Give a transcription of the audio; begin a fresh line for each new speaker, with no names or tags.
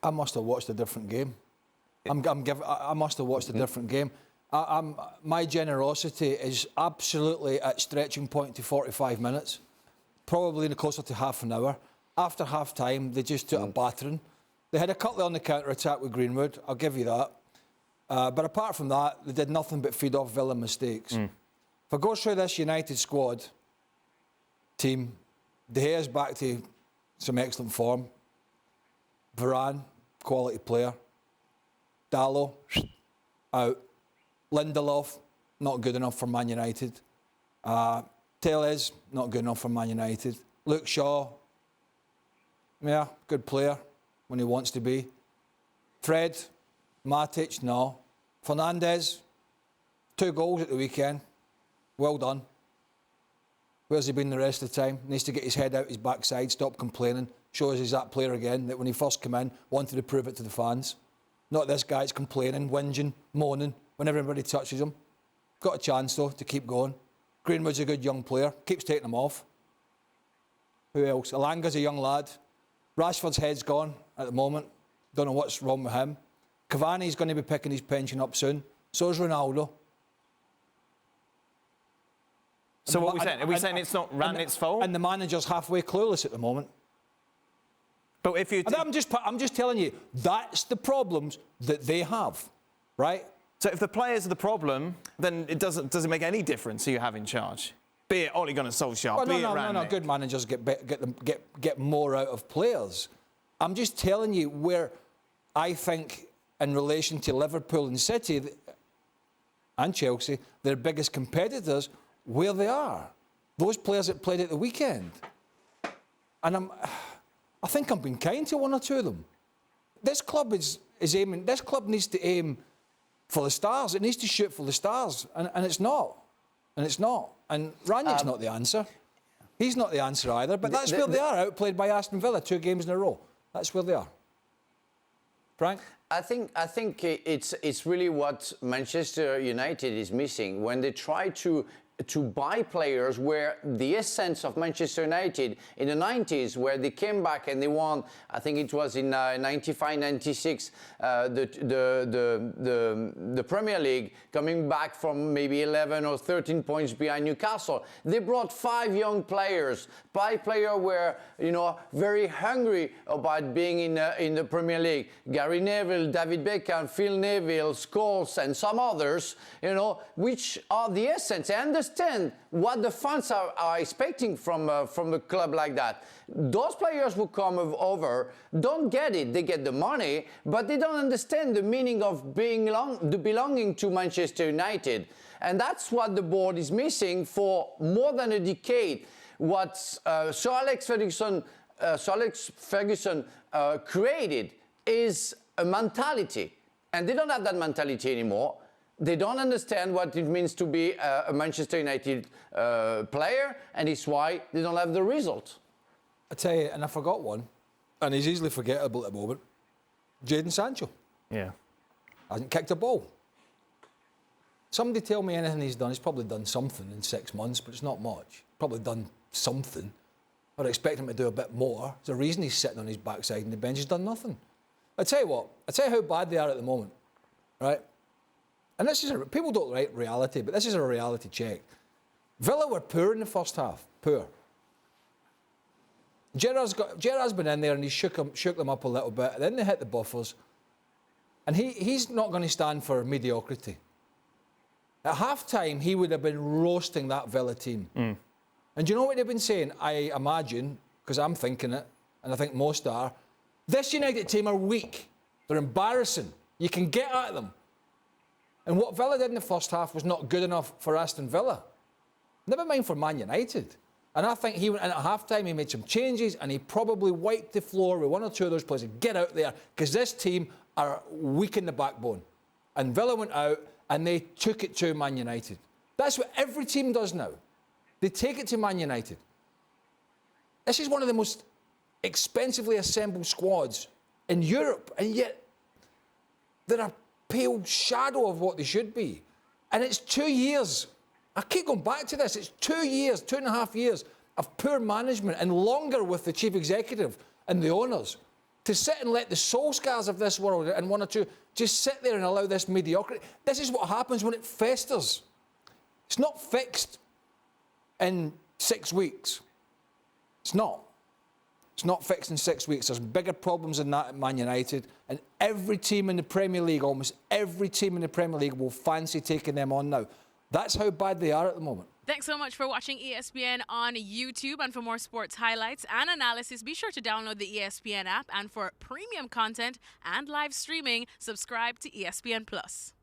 I must have watched a different game. I must have watched a different game. My generosity is absolutely at stretching point to 45 minutes, probably closer to half an hour. After half-time, they just took a battering. They had a couple on the counter-attack with Greenwood, I'll give you that. But apart from that, they did nothing but feed off Villa mistakes. If I go through this United squad team, De Gea's back to some excellent form. Varane, quality player. Dalot, out. Lindelof, not good enough for Man United. Tellez, not good enough for Man United. Luke Shaw, yeah, good player when he wants to be. Fred, Matic, no. Fernandes, 2 goals at the weekend. Well done. Where's he been the rest of the time? Needs to get his head out his backside, stop complaining. Shows he's that player again that when he first came in, wanted to prove it to the fans. Not this guy that's complaining, whinging, moaning when everybody touches him. Got a chance, though, to keep going. Greenwood's a good young player. Keeps taking him off. Who else? Alanga's a young lad. Rashford's head's gone at the moment. Don't know what's wrong with him. Cavani's going to be picking his pension up soon. So is Ronaldo.
So what are we saying? Are we saying it's not Rant's fault?
And the manager's halfway clueless at the moment.
But if you...
I'm just telling you, that's the problems that they have, right?
So if the players are the problem, then it doesn't make any difference who you have in charge. Be it Ole Gunnar Solskjaer,
well,
be it Rangnick.
No. Good managers get more out of players. I'm just telling you where I think, in relation to Liverpool and City and Chelsea, their biggest competitors, where they are. Those players that played at the weekend. And I think I'm being kind to one or two of them. This club is aiming. This club needs to aim for the stars. It needs to shoot for the stars, and it's not. And it's not. And Rangnick's not the answer. He's not the answer either. But that's where they are, outplayed by Aston Villa 2 games in a row. That's where they are. Frank?
I think it's really what Manchester United is missing when they try to buy players, where the essence of Manchester United in the 90s, where they came back and they won, I think it was in 95, 96, the Premier League, coming back from maybe 11 or 13 points behind Newcastle. They brought 5 young players. 5 players were, very hungry about being in the Premier League. Gary Neville, David Beckham, Phil Neville, Scholes, and some others, which are the essence. I understand what the fans are expecting from a club like that. Those players who come over don't get it. They get the money, but they don't understand the meaning of belonging to Manchester United. And that's what the board is missing for more than a decade. What Sir Alex Ferguson created is a mentality. And they don't have that mentality anymore. They don't understand what it means to be a Manchester United player, and it's why they don't have the result.
I tell you, and I forgot one, and he's easily forgettable at the moment. Jadon Sancho.
Yeah.
Hasn't kicked a ball. Somebody tell me anything he's done. He's probably done something in 6 months, but it's not much. Probably done something. I'd expect him to do a bit more. There's a reason he's sitting on his backside and the bench. He's done nothing. I tell you what. I tell you how bad they are at the moment, right? And this is people don't like reality, but this is a reality check. Villa were poor in the first half. Poor. Gerrard's been in there and he shook them up a little bit. And then they hit the buffers. And he's not going to stand for mediocrity. At half-time, he would have been roasting that Villa team. And do you know what they've been saying? I imagine, because I'm thinking it, and I think most are, this United team are weak. They're embarrassing. You can get at them. And what Villa did in the first half was not good enough for Aston Villa. Never mind for Man United. And I think he went in at half-time, he made some changes, and he probably wiped the floor with 1 or 2 of those players and get out there, because this team are weak in the backbone. And Villa went out, and they took it to Man United. That's what every team does now. They take it to Man United. This is one of the most expensively assembled squads in Europe, and yet they're a pale shadow of what they should be. And it's 2 years. I keep going back to this. It's 2 years, 2.5 years of poor management, and longer with the chief executive and the owners. To sit and let the Solskjaers of this world and one or two just sit there and allow this mediocrity. This is what happens when it festers. It's not fixed in 6 weeks. It's not. It's not fixed in 6 weeks. There's bigger problems than that at Man United. And every team in the Premier League, almost every team in the Premier League will fancy taking them on now. That's how bad they are at the moment.
Thanks so much for watching ESPN on YouTube. And for more sports highlights and analysis, be sure to download the ESPN app. And for premium content and live streaming, subscribe to ESPN Plus.